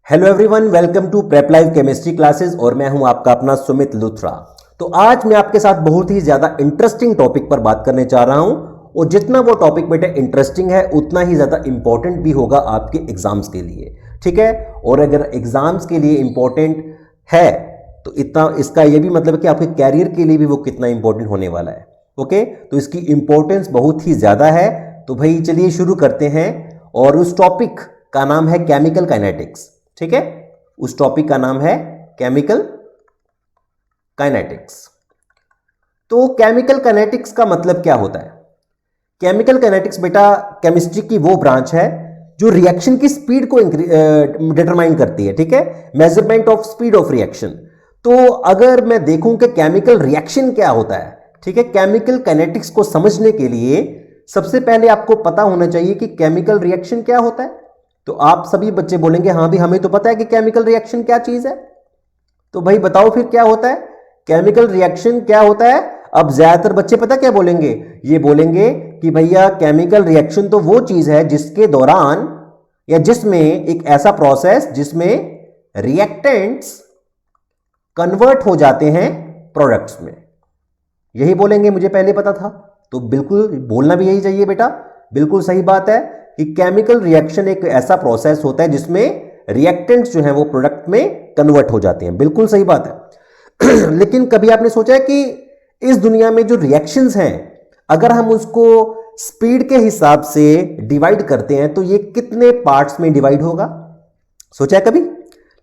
Hello everyone, welcome to prep live chemistry classes और मैं हूं आपका अपना सुमित लुथरा। तो आज मैं आपके साथ बहुत ही ज्यादा इंटरेस्टिंग टॉपिक पर बात करने जा रहा हूं और जितना वो टॉपिक बेटा इंटरेस्टिंग है उतना ही ज्यादा इंपॉर्टेंट भी होगा आपके एग्जाम्स के लिए। ठीक है, और अगर एग्जाम्स के लिए इंपॉर्टेंट है तो इतना इसका यह भी मतलब कि आपके कैरियर के लिए भी वो कितना इंपॉर्टेंट होने वाला है। ओके, तो इसकी इंपॉर्टेंस बहुत ही ज्यादा है। तो भाई चलिए शुरू करते हैं और उस टॉपिक का नाम है केमिकल काइनेटिक्स। ठीक है, उस टॉपिक का नाम है केमिकल काइनेटिक्स। तो केमिकल काइनेटिक्स का मतलब क्या होता है? केमिकल काइनेटिक्स बेटा केमिस्ट्री की वो ब्रांच है जो रिएक्शन की स्पीड को डिटरमाइन करती है। ठीक है, measurement of speed of reaction. तो अगर मैं देखूं कि केमिकल रिएक्शन क्या होता है, ठीक है, केमिकल काइनेटिक्स को समझने के लिए सबसे पहले आपको पता होना चाहिए कि केमिकल रिएक्शन क्या होता है। तो आप सभी बच्चे बोलेंगे हाँ भी हमें तो पता है कि केमिकल रिएक्शन क्या चीज है। तो भाई बताओ फिर क्या होता है केमिकल रिएक्शन, क्या होता है? अब ज्यादातर बच्चे पता क्या बोलेंगे? ये बोलेंगे कि भैया केमिकल रिएक्शन तो वो चीज है जिसके दौरान या जिसमें एक ऐसा प्रोसेस जिसमें रिएक्टेंट्स कन्वर्ट हो जाते हैं प्रोडक्ट्स में। यही बोलेंगे, मुझे पहले पता था। तो बिल्कुल बोलना भी यही चाहिए बेटा, बिल्कुल सही बात है कि केमिकल रिएक्शन एक ऐसा प्रोसेस होता है जिसमें रिएक्टेंट्स जो हैं वो प्रोडक्ट में कन्वर्ट हो जाते हैं। बिल्कुल सही बात है। लेकिन कभी आपने सोचा है कि इस दुनिया में जो रिएक्शंस हैं अगर हम उसको स्पीड के हिसाब से डिवाइड करते हैं तो ये कितने पार्ट्स में डिवाइड होगा? सोचा है कभी?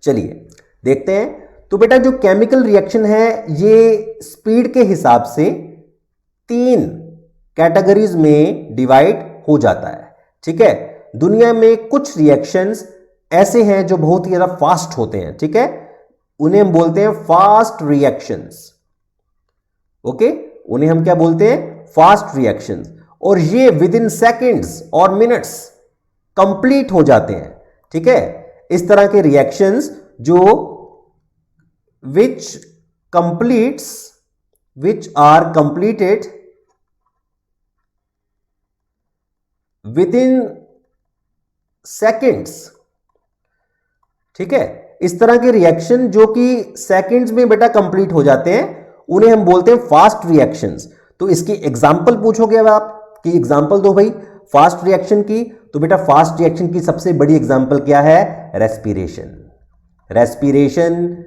चलिए देखते हैं। तो बेटा जो केमिकल रिएक्शन है ये स्पीड के हिसाब से 3 कैटेगरीज में डिवाइड हो जाता है। ठीक है, दुनिया में कुछ रिएक्शंस ऐसे हैं जो बहुत ही ज्यादा फास्ट होते हैं। ठीक है, उन्हें हम बोलते हैं फास्ट रिएक्शंस। ओके, उन्हें हम क्या बोलते हैं? Fast reactions. और ये विद इन सेकेंड्स और मिनट्स कंप्लीट हो जाते हैं। ठीक है, इस तरह के रिएक्शंस जो which are completed within seconds. ठीक है, इस तरह के रिएक्शन जो कि सेकेंड्स में बेटा कंप्लीट हो जाते हैं उन्हें हम बोलते हैं फास्ट रिएक्शंस। तो इसकी एग्जांपल पूछोगे अब आप कि एग्जांपल दो भाई फास्ट रिएक्शन की। तो बेटा फास्ट रिएक्शन की सबसे बड़ी एग्जांपल क्या है? रेस्पिरेशन। रेस्पिरेशन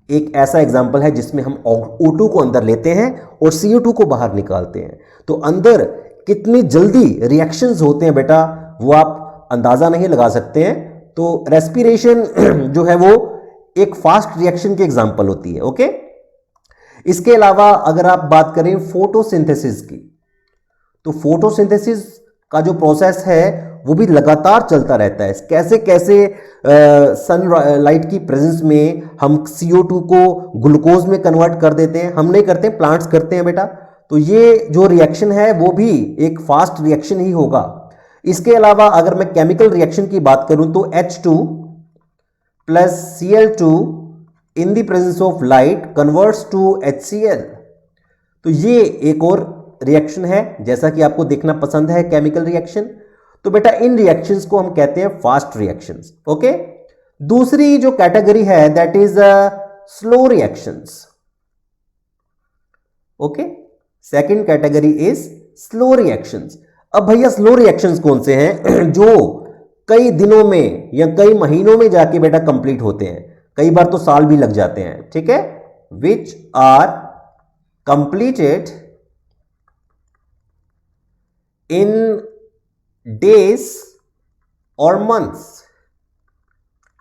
एक ऐसा एग्जांपल है जिसमें हम O2 को अंदर लेते हैं और CO2 को बाहर निकालते हैं। तो अंदर कितनी जल्दी रिएक्शंस होते हैं बेटा वो आप अंदाजा नहीं लगा सकते हैं। तो रेस्पिरेशन जो है वो एक फास्ट रिएक्शन की एग्जांपल होती है। ओके, इसके अलावा अगर आप बात करें फोटोसिंथेसिस की, तो फोटोसिंथेसिस का जो प्रोसेस है वो भी लगातार चलता रहता है। कैसे कैसे सनलाइट की प्रेजेंस में हम CO2 को ग्लूकोज में कन्वर्ट कर देते हैं। हम नहीं करते, प्लांट्स करते हैं बेटा। तो ये जो रिएक्शन है वो भी एक फास्ट रिएक्शन ही होगा। इसके अलावा अगर मैं केमिकल रिएक्शन की बात करूं तो H2 plus Cl2 in the presence of light converts to HCl। तो ये एक और रिएक्शन है जैसा कि आपको देखना पसंद है केमिकल रिएक्शन। तो बेटा इन रिएक्शंस को हम कहते हैं फास्ट रिएक्शंस। ओके, दूसरी जो कैटेगरी है that is slow reactions. Okay, second category is slow reactions. अब भैया स्लो रिएक्शंस कौन से हैं? जो कई दिनों में या कई महीनों में जाके बेटा कंप्लीट होते हैं, कई बार तो साल भी लग जाते हैं। ठीक है, which are completed in days और मंथ्स।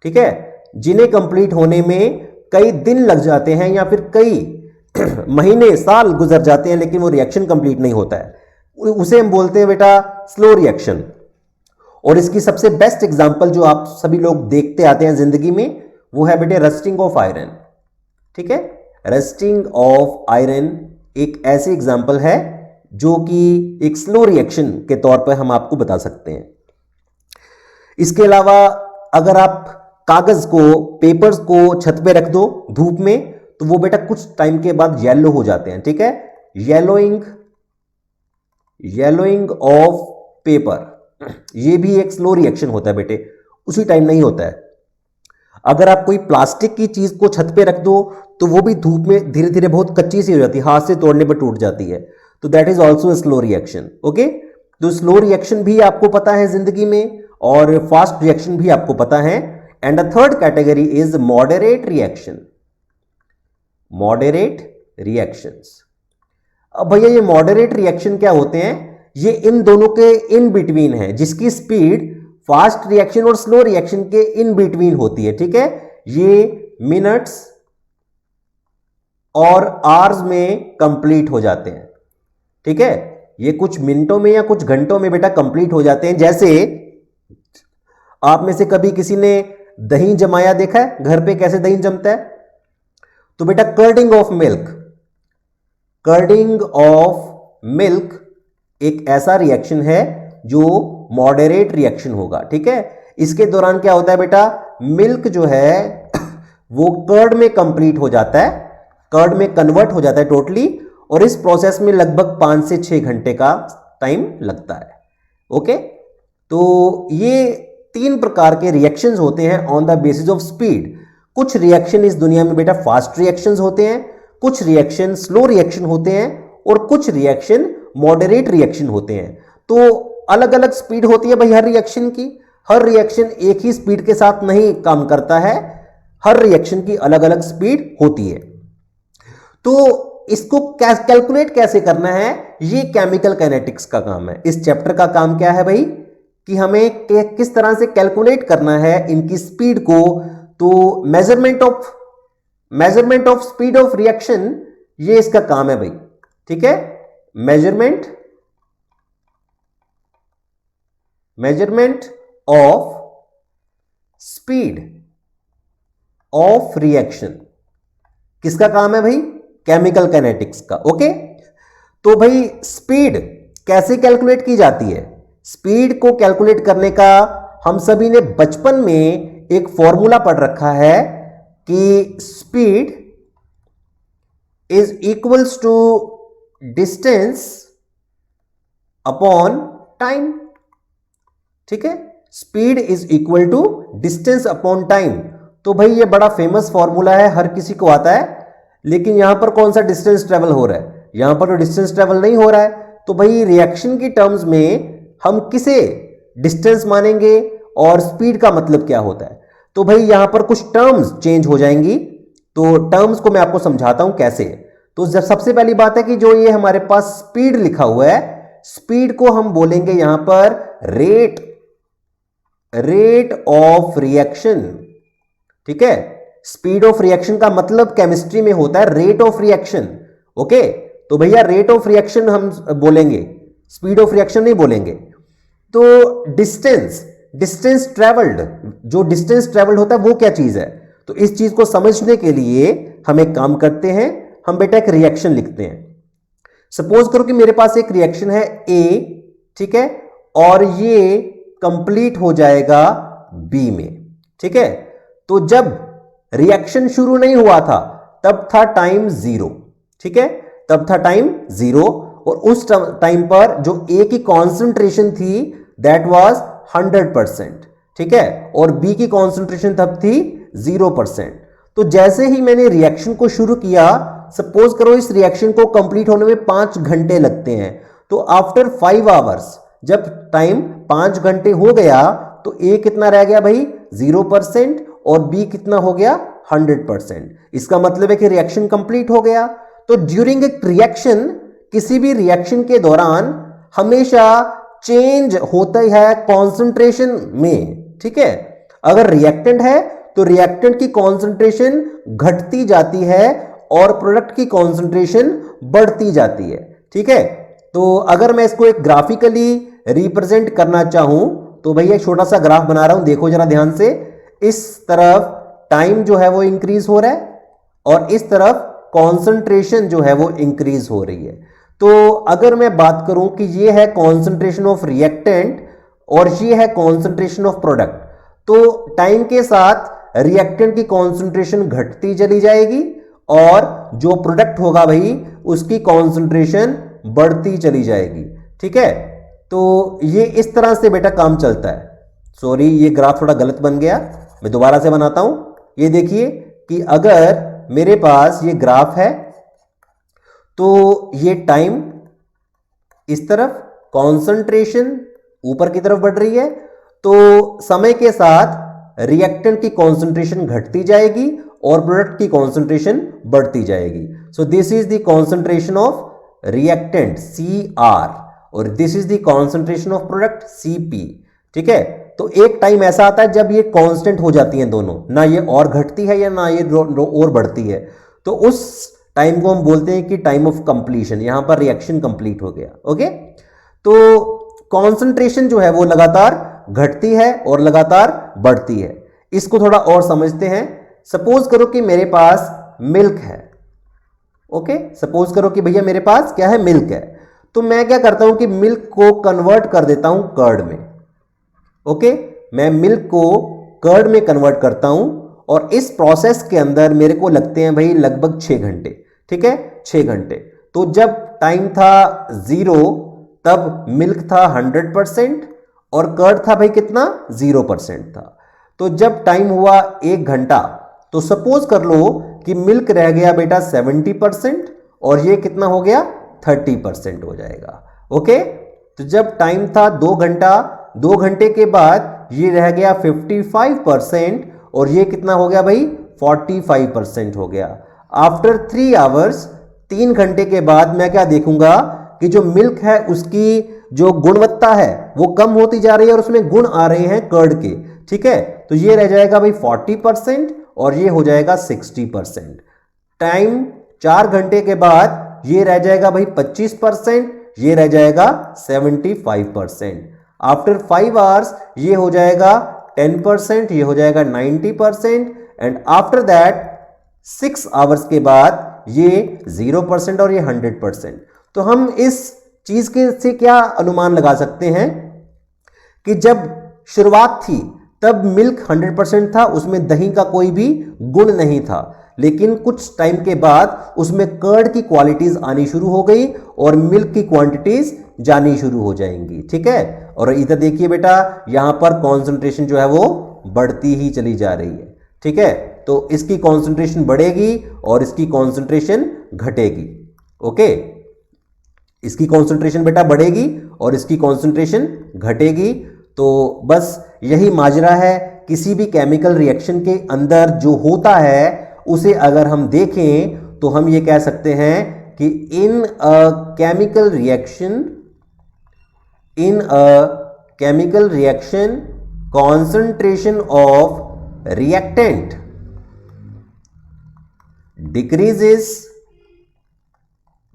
ठीक है, जिन्हें कंप्लीट होने में कई दिन लग जाते हैं या फिर कई महीने साल गुजर जाते हैं लेकिन वो रिएक्शन कंप्लीट नहीं होता है, उसे हम बोलते हैं बेटा स्लो रिएक्शन। और इसकी सबसे बेस्ट एग्जांपल जो आप सभी लोग देखते आते हैं जिंदगी में वो है बेटे रस्टिंग ऑफ आयरन। ठीक है, रस्टिंग ऑफ आयरन एक ऐसी एग्जांपल है जो कि एक स्लो रिएक्शन के तौर पर हम आपको बता सकते हैं। इसके अलावा अगर आप कागज को, पेपर्स को छत पे रख दो धूप में तो वो बेटा कुछ टाइम के बाद येलो हो जाते हैं। ठीक है, येलोइंग ऑफ पेपर, ये भी एक स्लो रिएक्शन होता है बेटे, उसी टाइम नहीं होता है। अगर आप कोई प्लास्टिक की चीज को छत पे रख दो तो वो भी धूप में धीरे धीरे बहुत कच्ची सी हो जाती है, हाथ से तोड़ने पर टूट जाती है। तो that is also slow reaction. Okay, तो स्लो रिएक्शन भी आपको पता है जिंदगी में, और फास्ट रिएक्शन भी आपको पता है। And the third category is moderate reaction. Moderate reactions. अब भैया ये मॉडरेट रिएक्शन क्या होते हैं? ये इन दोनों के इन बिटवीन है, जिसकी स्पीड फास्ट रिएक्शन और स्लो रिएक्शन के इन बिटवीन होती है। ठीक है, ये मिनट्स और आवर्स में कंप्लीट हो जाते हैं। ठीक है, ये कुछ मिनटों में या कुछ घंटों में बेटा कंप्लीट हो जाते हैं। जैसे आप में से कभी किसी ने दही जमाया देखा है घर पे, कैसे दही जमता है? तो बेटा कर्डिंग ऑफ मिल्क, कर्डिंग ऑफ मिल्क एक ऐसा रिएक्शन है जो मॉडरेट रिएक्शन होगा। ठीक है, इसके दौरान क्या होता है बेटा, मिल्क जो है वो कर्ड में कंप्लीट हो जाता है, कर्ड में कन्वर्ट हो जाता है टोटली, और इस प्रोसेस में लगभग 5 से 6 घंटे का टाइम लगता है। ओके, तो ये 3 प्रकार के रिएक्शंस होते हैं on the basis of speed. कुछ रिएक्शन इस दुनिया में बेटा फास्ट रिएक्शंस होते हैं, कुछ रिएक्शन स्लो रिएक्शन होते हैं, और कुछ रिएक्शन मॉडरेट रिएक्शन होते हैं। तो अलग अलग स्पीड होती है भाई हर रिएक्शन की। हर रिएक्शन एक ही स्पीड के साथ नहीं काम करता है, हर रिएक्शन की अलग अलग स्पीड होती है। तो इसको कैलकुलेट कैसे करना है, ये केमिकल काइनेटिक्स का काम है। इस चैप्टर का काम क्या है भाई, कि हमें किस तरह से कैलकुलेट करना है इनकी स्पीड को। तो measurement of speed of reaction, ये इसका काम है भाई। ठीक है, measurement of speed of reaction किसका काम है भाई? केमिकल काइनेटिक्स का। ओके, तो भाई स्पीड कैसे कैलकुलेट की जाती है? स्पीड को कैलकुलेट करने का हम सभी ने बचपन में एक फॉर्मूला पढ़ रखा है कि speed is equals to distance upon time. ठीक है, speed is equal to distance upon time. तो भाई ये बड़ा फेमस फॉर्मूला है, हर किसी को आता है, लेकिन यहां पर कौन सा डिस्टेंस ट्रेवल हो रहा है? यहां पर तो डिस्टेंस ट्रेवल नहीं हो रहा है। तो भाई रिएक्शन की टर्म्स में हम किसे डिस्टेंस मानेंगे और स्पीड का मतलब क्या होता है? तो भाई यहां पर कुछ टर्म्स चेंज हो जाएंगी, तो टर्म्स को मैं आपको समझाता हूं कैसे। तो सबसे पहली बात है कि जो ये हमारे पास स्पीड लिखा हुआ है, स्पीड को हम बोलेंगे यहां पर रेट ऑफ रिएक्शन। ठीक है, स्पीड ऑफ रिएक्शन का मतलब केमिस्ट्री में होता है रेट ऑफ रिएक्शन। ओके, तो भैया रेट ऑफ रिएक्शन हम बोलेंगे, स्पीड ऑफ रिएक्शन नहीं बोलेंगे। तो डिस्टेंस ट्रेवल्ड, जो डिस्टेंस ट्रेवल्ड होता है वो क्या चीज है? तो इस चीज को समझने के लिए हम एक काम करते हैं, हम बेटा एक रिएक्शन लिखते हैं। सपोज करो कि मेरे पास एक रिएक्शन है ए, ठीक है, और ये कंप्लीट हो जाएगा बी में। ठीक है, तो जब रिएक्शन शुरू नहीं हुआ था तब था टाइम 0। ठीक है, तब था टाइम 0, और उस टाइम पर जो ए की कॉन्सेंट्रेशन थी दैट वाज 100%। ठीक है, और बी की कॉन्सेंट्रेशन तब थी 0%। तो जैसे ही मैंने रिएक्शन को शुरू किया, सपोज करो इस रिएक्शन को कंप्लीट होने में 5 घंटे लगते हैं, तो आफ्टर 5 आवर्स जब टाइम 5 घंटे हो गया तो ए कितना रह गया भाई? 0%, और बी कितना हो गया? 100%। इसका मतलब है कि रिएक्शन कंप्लीट हो गया। तो ड्यूरिंग ए रिएक्शन, किसी भी रिएक्शन के दौरान हमेशा चेंज होता है कॉन्सेंट्रेशन में। ठीक है, अगर रिएक्टेंट है तो रिएक्टेंट की कॉन्सेंट्रेशन घटती जाती है और प्रोडक्ट की कॉन्सेंट्रेशन बढ़ती जाती है। ठीक है, तो अगर मैं इसको एक ग्राफिकली रिप्रेजेंट करना चाहूं तो भैया एक छोटा सा ग्राफ बना रहा हूं, देखो जरा ध्यान से। इस तरफ टाइम जो है वो इंक्रीज हो रहा है और इस तरफ कॉन्सेंट्रेशन जो है वो इंक्रीज हो रही है। तो अगर मैं बात करूं कि ये है कॉन्सेंट्रेशन ऑफ रिएक्टेंट और ये है कॉन्सेंट्रेशन ऑफ प्रोडक्ट, तो टाइम के साथ रिएक्टेंट की कॉन्सेंट्रेशन घटती चली जाएगी और जो प्रोडक्ट होगा भाई उसकी कॉन्सेंट्रेशन बढ़ती चली जाएगी। ठीक है, तो ये इस तरह से बेटा काम चलता है। सॉरी, ये ग्राफ थोड़ा गलत बन गया, मैं दोबारा से बनाता हूं। ये देखिए कि अगर मेरे पास ये ग्राफ है तो ये टाइम इस तरफ, कॉन्सेंट्रेशन ऊपर की तरफ बढ़ रही है, तो समय के साथ रिएक्टेंट की कॉन्सेंट्रेशन घटती जाएगी और प्रोडक्ट की कॉन्सेंट्रेशन बढ़ती जाएगी। So this is the concentration of reactant CR और this is the concentration of product CP। ठीक है, तो एक टाइम ऐसा आता है जब ये कांस्टेंट हो जाती हैं दोनों, ना ये और घटती है या ना ये और बढ़ती है, तो उस टाइम को हम बोलते हैं कि टाइम ऑफ कंप्लीशन, यहां पर रिएक्शन कंप्लीट हो गया। ओके, तो कॉन्सेंट्रेशन जो है वो लगातार घटती है और लगातार बढ़ती है। इसको थोड़ा और समझते हैं। सपोज करो कि मेरे पास मिल्क है। ओके, सपोज करो कि भैया मेरे पास क्या है, मिल्क है, तो मैं क्या करता हूं कि मिल्क को कन्वर्ट कर देता हूं कर्ड में। ओके, मैं मिल्क को कर्ड में कन्वर्ट करता हूं और इस प्रोसेस के अंदर मेरे को लगते हैं भाई लगभग 6 घंटे। ठीक है, 6 घंटे। तो जब टाइम था 0 तब मिल्क था 100% और कर्ड था भाई कितना, 0% था। तो जब टाइम हुआ 1 घंटा, तो सपोज कर लो कि मिल्क रह गया बेटा 70% और ये कितना हो गया, 30% हो जाएगा। ओके, तो जब टाइम था 2 घंटा, 2 घंटे के बाद ये रह गया 55% और ये कितना हो गया भाई, 45% हो गया। आफ्टर 3 आवर्स, 3 घंटे के बाद मैं क्या देखूंगा कि जो मिल्क है उसकी जो गुणवत्ता है वो कम होती जा रही है और उसमें गुण आ रहे हैं कर्ड के। ठीक है, तो ये रह जाएगा भाई 40% और ये हो जाएगा 60%। टाइम 4 घंटे के बाद ये रह जाएगा भाई 25%, ये रह जाएगा 75%। आफ्टर 5 आवर्स ये हो जाएगा 10%, ये हो जाएगा 90% एंड आफ्टर दैट 6 आवर्स के बाद ये 0% और ये 100%। तो हम इस चीज के से क्या अनुमान लगा सकते हैं कि जब शुरुआत थी तब मिल्क 100% था, उसमें दही का कोई भी गुण नहीं था, लेकिन कुछ टाइम के बाद उसमें कर्ड की क्वालिटीज आनी शुरू हो गई और मिल्क की क्वांटिटीज जानी शुरू हो जाएंगी। ठीक है, और इधर देखिए बेटा यहां पर कॉन्सेंट्रेशन जो है वो बढ़ती ही चली जा रही है। ठीक है, तो इसकी कॉन्सेंट्रेशन बढ़ेगी और इसकी कॉन्सेंट्रेशन घटेगी। ओके, इसकी कॉन्सेंट्रेशन बेटा बढ़ेगी और इसकी कॉन्सेंट्रेशन घटेगी। तो बस यही माजरा है। किसी भी केमिकल रिएक्शन के अंदर जो होता है उसे अगर हम देखें तो हम ये कह सकते हैं कि in a chemical reaction concentration of reactant decreases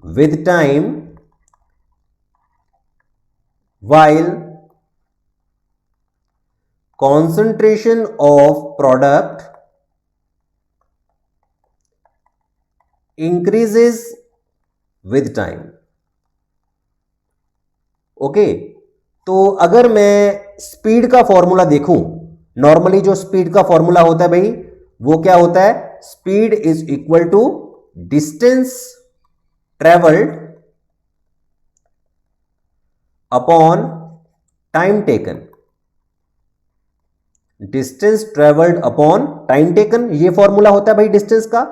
with time while concentration of product increases with time। Okay, तो अगर मैं स्पीड का फॉर्मूला देखूं, नॉर्मली जो स्पीड का फॉर्मूला होता है भाई वो क्या होता है, speed is equal to distance travelled upon time taken. Distance travelled upon time taken, ये फॉर्मूला होता है भाई डिस्टेंस का।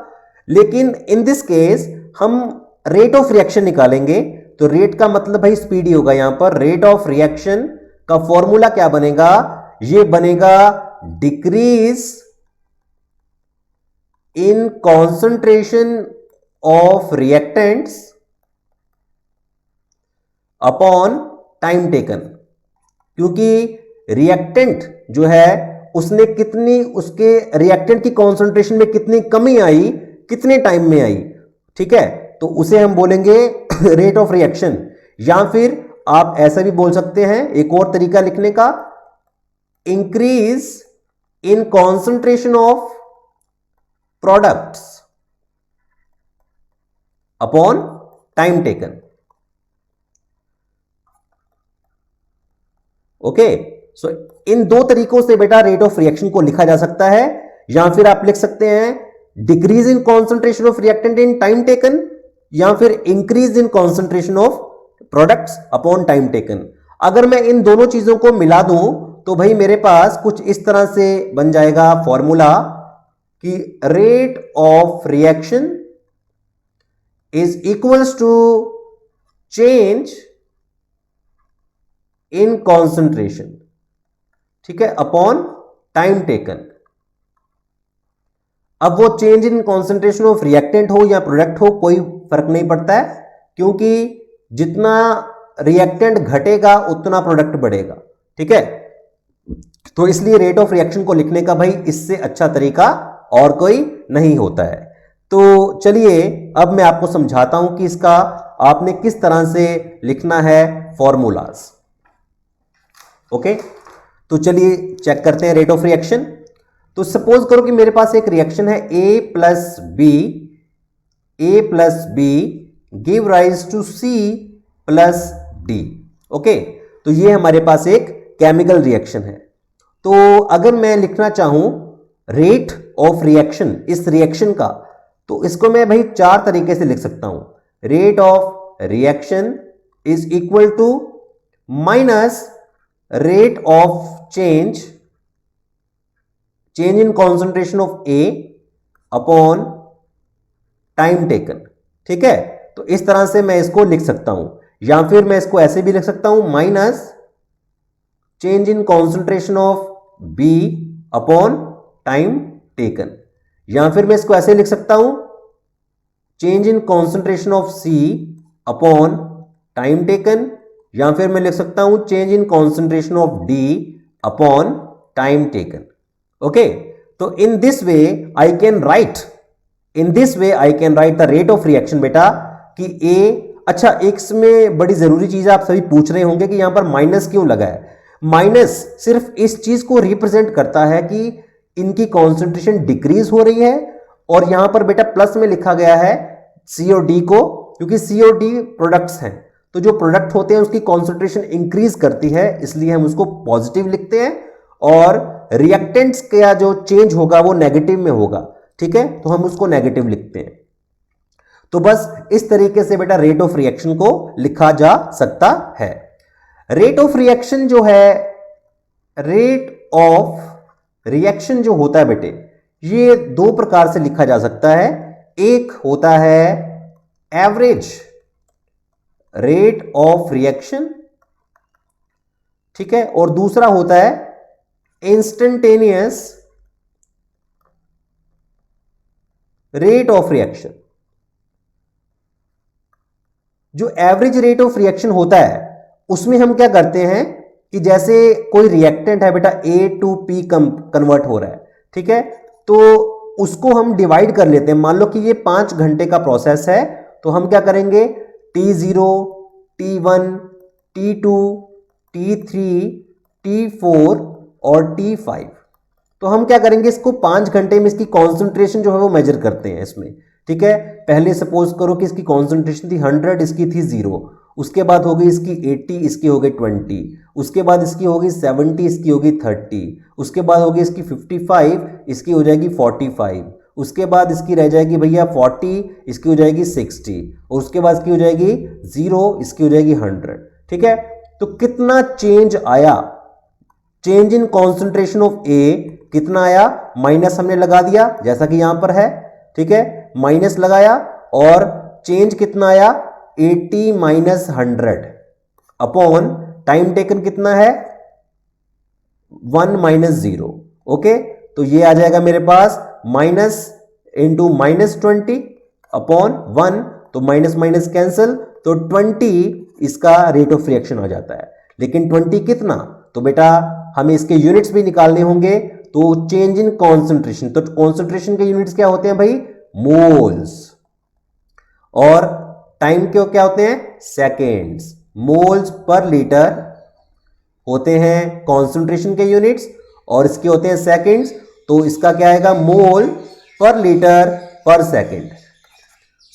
लेकिन इन दिस केस हम रेट ऑफ रिएक्शन निकालेंगे, तो रेट का मतलब भाई स्पीड ही होगा। यहां पर रेट ऑफ रिएक्शन का फॉर्मूला क्या बनेगा, ये बनेगा decrease in concentration of reactants upon time taken. क्योंकि रिएक्टेंट जो है उसने कितनी, उसके रिएक्टेंट की कॉन्सेंट्रेशन में कितनी कमी आई, कितने टाइम में आई। ठीक है, तो उसे हम बोलेंगे रेट ऑफ रिएक्शन। या फिर आप ऐसा भी बोल सकते हैं, एक और तरीका लिखने का, increase in concentration of products upon time taken. Okay, so इन दो तरीकों से बेटा रेट ऑफ रिएक्शन को लिखा जा सकता है। या फिर आप लिख सकते हैं decrease in concentration of reactant in time taken, या फिर increase in concentration of products upon time taken. अगर मैं इन दोनों चीजों को मिला दूं तो भाई मेरे पास कुछ इस तरह से बन जाएगा फॉर्मूला कि rate of reaction is equals to change in concentration, ठीक है, अपॉन टाइम टेकन। अब वो change in concentration of reactant हो या प्रोडक्ट हो, कोई फर्क नहीं पड़ता है, क्योंकि जितना रिएक्टेंट घटेगा उतना प्रोडक्ट बढ़ेगा, ठीक है। तो इसलिए रेट ऑफ रिएक्शन को लिखने का भाई इससे अच्छा तरीका और कोई नहीं होता है। तो चलिए अब मैं आपको समझाता हूं कि इसका आपने किस तरह से लिखना है फॉर्मूलाज। ओके, तो चलिए चेक करते हैं रेट ऑफ रिएक्शन। तो सपोज करो कि मेरे पास एक रिएक्शन है A plus B give rise to C plus D. Okay, तो ये हमारे पास एक केमिकल रिएक्शन है। तो अगर मैं लिखना चाहूं रेट ऑफ रिएक्शन इस रिएक्शन का, तो इसको मैं भाई चार तरीके से लिख सकता हूं। Rate of reaction is equal to minus rate of change in concentration of A upon time taken, ठीक है। तो इस तरह से मैं इसको लिख सकता हूं, या फिर मैं इसको ऐसे भी लिख सकता हूं, minus change in concentration of B upon time taken, या फिर मैं इसको ऐसे लिख सकता हूं, change in concentration of C upon time taken, या फिर मैं लिख सकता हूं change in concentration of D upon time taken. Okay, तो in this way I can write the rate of reaction बेटा कि ए। अच्छा, एक इसमें बड़ी जरूरी चीज आप सभी पूछ रहे होंगे कि यहां पर माइनस क्यों लगा है। माइनस सिर्फ इस चीज को रिप्रेजेंट करता है कि इनकी कॉन्सेंट्रेशन डिक्रीज हो रही है, और यहां पर बेटा प्लस में लिखा गया है सी और डी को, क्योंकि सी और डी प्रोडक्ट्स हैं, तो जो प्रोडक्ट होते हैं उसकी कॉन्सेंट्रेशन इंक्रीज करती है, इसलिए हम उसको पॉजिटिव लिखते हैं, और रिएक्टेंट्स का जो चेंज होगा वो नेगेटिव में होगा, ठीक है, तो हम उसको नेगेटिव लिखते हैं। तो बस इस तरीके से बेटा रेट ऑफ रिएक्शन को लिखा जा सकता है। रेट ऑफ रिएक्शन जो है, रेट ऑफ रिएक्शन जो होता है बेटे, ये दो प्रकार से लिखा जा सकता है। एक होता है एवरेज रेट ऑफ रिएक्शन, ठीक है, और दूसरा होता है इंस्टेंटेनियस रेट ऑफ रिएक्शन। जो एवरेज रेट ऑफ रिएक्शन होता है उसमें हम क्या करते हैं कि जैसे कोई रिएक्टेंट है बेटा, ए टू पी कन्वर्ट हो रहा है, ठीक है, तो उसको हम डिवाइड कर लेते हैं। मान लो कि ये 5 घंटे का प्रोसेस है, तो हम क्या करेंगे, T0, T1, T2, T3, T4 और T5। तो हम क्या करेंगे, इसको 5 घंटे में इसकी कॉन्सेंट्रेशन जो है वो मेजर करते हैं इसमें, ठीक है। पहले सपोज करो कि इसकी कॉन्सेंट्रेशन थी 100, इसकी थी 0, उसके बाद हो गई इसकी 80, इसकी हो गई 20, उसके बाद इसकी होगी 70, इसकी होगी 30, उसके बाद होगी इसकी 55, इसकी हो जाएगी 45, उसके बाद इसकी रह जाएगी भैया 40, इसकी हो जाएगी 60, और उसके बाद इसकी हो जाएगी 0, इसकी हो जाएगी 100, ठीक है। तो कितना चेंज आया, चेंज इन कॉन्सेंट्रेशन ऑफ ए कितना आया, माइनस हमने लगा दिया जैसा कि यहां पर है, ठीक है, माइनस लगाया, और चेंज कितना आया 80 माइनस 100 अपॉन टाइम टेकन कितना है 1 माइनस 0। ओके, तो ये आ जाएगा मेरे पास माइनस इंटू माइनस 20 अपॉन 1, तो माइनस माइनस कैंसिल, तो 20 इसका रेट ऑफ रिएक्शन आ जाता है। लेकिन 20 कितना, तो बेटा हमें इसके यूनिट्स भी निकालने होंगे, तो चेंज इन कॉन्सेंट्रेशन, तो कॉन्सेंट्रेशन के यूनिट्स क्या होते हैं भाई, मोल्स, और टाइम के क्या होते हैं, सेकेंड्स। मोल्स पर लीटर होते हैं कॉन्सेंट्रेशन के यूनिट्स, और इसके होते हैं सेकेंड्स, तो इसका क्या आएगा, मोल पर लीटर पर सेकेंड।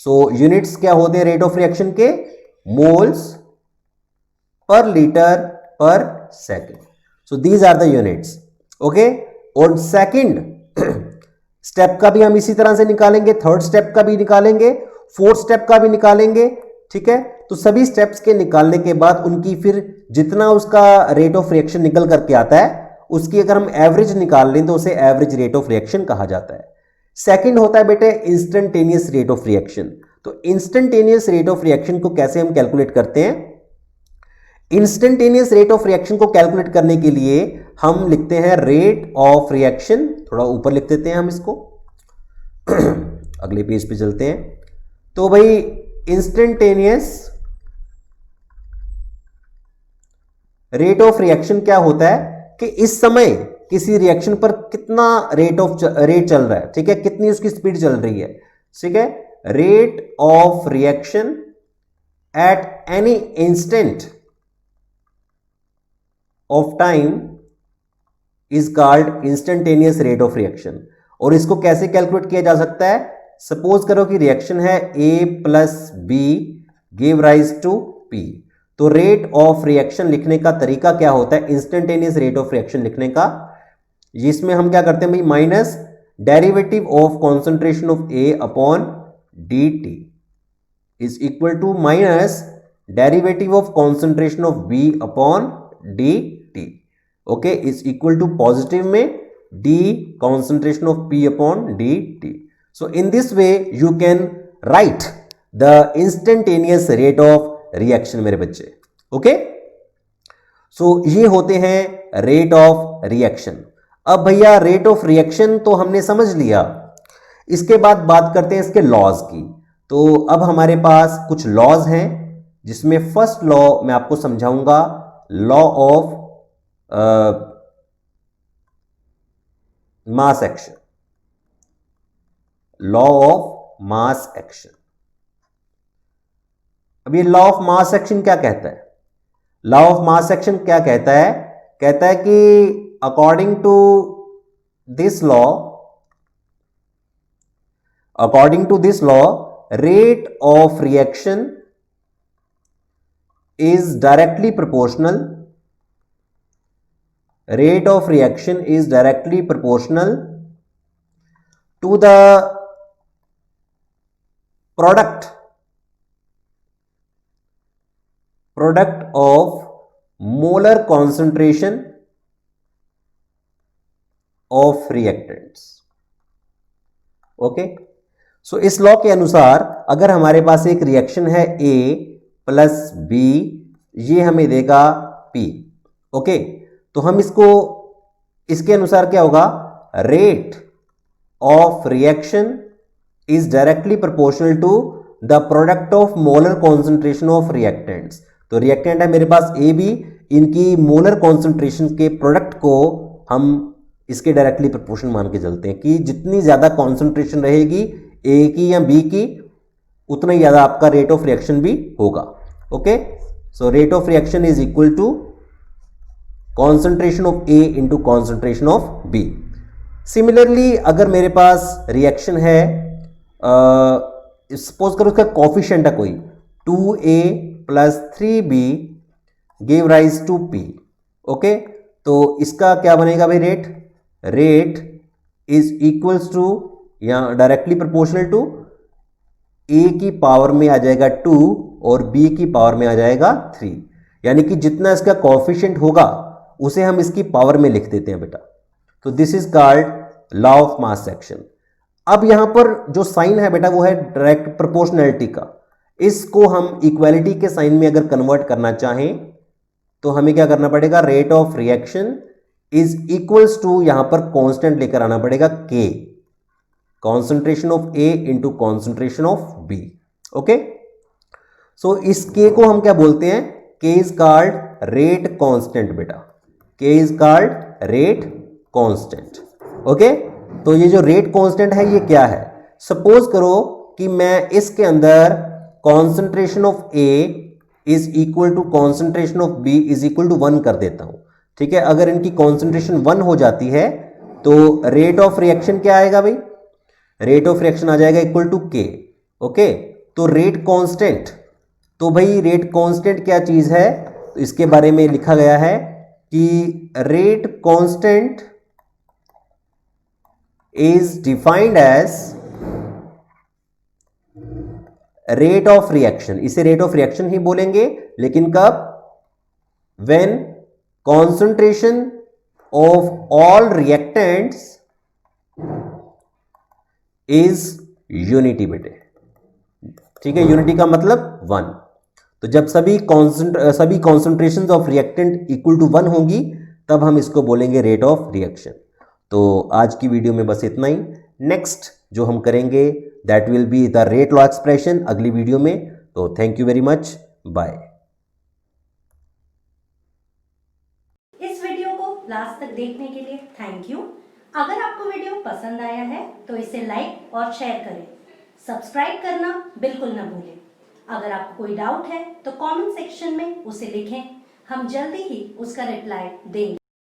सो यूनिट्स क्या होते हैं रेट ऑफ रिएक्शन के, मोल्स पर लीटर पर second. So these are the units. Okay, और सेकेंड स्टेप का भी हम इसी तरह से निकालेंगे, थर्ड स्टेप का भी निकालेंगे, फोर्थ स्टेप का भी निकालेंगे, ठीक है। तो सभी स्टेप्स के निकालने के बाद उनकी फिर जितना उसका रेट ऑफ रिएक्शन निकल करके आता है, उसकी अगर हम एवरेज निकाल लें तो उसे एवरेज रेट ऑफ रिएक्शन कहा जाता है। सेकंड होता है बेटे इंस्टेंटेनियस रेट ऑफ रिएक्शन। तो इंस्टेंटेनियस रेट ऑफ रिएक्शन को कैसे हम कैलकुलेट करते हैं? इंस्टेंटेनियस रेट ऑफ रिएक्शन को कैलकुलेट करने के लिए हम लिखते हैं रेट ऑफ रिएक्शन, थोड़ा ऊपर लिख देते हैं हम इसको अगले पेज पे चलते हैं। तो भाई इंस्टेंटेनियस रेट ऑफ रिएक्शन क्या होता है कि इस समय किसी रिएक्शन पर कितना रेट चल रहा है, ठीक है, कितनी उसकी स्पीड चल रही है, ठीक है। Rate of reaction at any instant of time is called instantaneous rate of reaction. और इसको कैसे कैलकुलेट किया जा सकता है? सपोज करो कि रिएक्शन है A plus B give rise to P। तो रेट ऑफ रिएक्शन लिखने का तरीका क्या होता है इंस्टेंटेनियस रेट ऑफ रिएक्शन लिखने का? जिसमें हम क्या करते हैं भाई, minus derivative of concentration of A upon dt is equal to minus derivative of concentration of B upon dt, okay, is equal to positive में d concentration of P upon dt। So in this way you can write the instantaneous rate of reaction मेरे बच्चे, okay. सो ये होते हैं rate of reaction. अब भैया rate of reaction तो हमने समझ लिया, इसके बाद बात करते हैं इसके लॉज की। तो अब हमारे पास कुछ लॉज हैं, जिसमें फर्स्ट लॉ मैं आपको समझाऊंगा, law of mass action, law of mass action. अब ये लॉ ऑफ मास एक्शन क्या कहता है? लॉ ऑफ मास एक्शन क्या कहता है? कहता है कि according to this law rate of reaction is directly proportional, rate of reaction is directly proportional to the product of molar concentration of reactants, okay. So इस लॉ के अनुसार अगर हमारे पास एक रिएक्शन है A प्लस B, ये हमें देगा P, ओके। तो हम इसके अनुसार क्या होगा, rate of reaction is directly proportional to the product of molar concentration of reactants. तो रिएक्टेंट है मेरे पास ए बी, इनकी मोलर कॉन्सेंट्रेशन के प्रोडक्ट को हम इसके डायरेक्टली प्रोपोर्शन मान के चलते हैं कि जितनी ज्यादा कॉन्सेंट्रेशन रहेगी ए की या बी की, उतना ही ज्यादा आपका रेट ऑफ रिएक्शन भी होगा, okay. So rate of reaction is equal to concentration of A into concentration of B। Similarly अगर मेरे पास रिएक्शन है, सपोज करो उसका कॉफिशिएंट है कोई 2A plus 3B give rise to P, okay. तो इसका क्या बनेगा भाई, रेट इज इक्वल्स टू, या डायरेक्टली प्रोपोर्शनल टू A की पावर में आ जाएगा 2 और B की पावर में आ जाएगा 3, यानी कि जितना इसका कॉफिशिएंट होगा उसे हम इसकी पावर में लिख देते हैं बेटा। तो this is called law of mass action. अब यहां पर जो साइन है बेटा वो है डायरेक्ट प्रोपोर्शनैलिटी का। इसको हम इक्वालिटी के साइन में अगर कन्वर्ट करना चाहें तो हमें क्या करना पड़ेगा, rate of reaction is equals to, यहां पर कांस्टेंट लेकर आना पड़ेगा K, concentration of A into concentration of B, okay. So इस K को हम क्या बोलते हैं, K is called rate constant बेटा, K is called rate constant, okay. तो ये जो रेट कांस्टेंट है ये क्या है, सपोज करो कि मैं इसके अंदर concentration of A is equal to concentration of B is equal to 1 कर देता हूं, ठीक है। अगर इनकी कॉन्सेंट्रेशन 1 हो जाती है तो रेट ऑफ रिएक्शन क्या आएगा भाई, रेट ऑफ रिएक्शन आ जाएगा इक्वल टू K, ओके। तो रेट कांस्टेंट, तो भाई रेट कांस्टेंट क्या चीज है, तो इसके बारे में लिखा गया है कि rate constant is defined as rate of reaction, इसे रेट ऑफ रिएक्शन ही बोलेंगे, लेकिन कब, when concentration of all reactants is unity बेटे, ठीक है। यूनिटी का मतलब 1। तो जब सभी concentration of reactant equal to 1 होंगी तब हम इसको बोलेंगे रेट ऑफ रिएक्शन। तो आज की वीडियो में बस इतना ही। नेक्स्ट जो हम करेंगे that will be the rate law expression अगली वीडियो में। तो thank you very much, bye. इस वीडियो को लास्ट तक देखने के लिए थैंक यू। अगर आपको वीडियो पसंद आया है तो इसे लाइक और शेयर करें। सब्सक्राइब करना बिल्कुल न भूलें। अगर आपको कोई डाउट है तो कमेंट सेक्शन में उसे लिखें, हम जल्दी ही उसका रिप्लाई देंगे।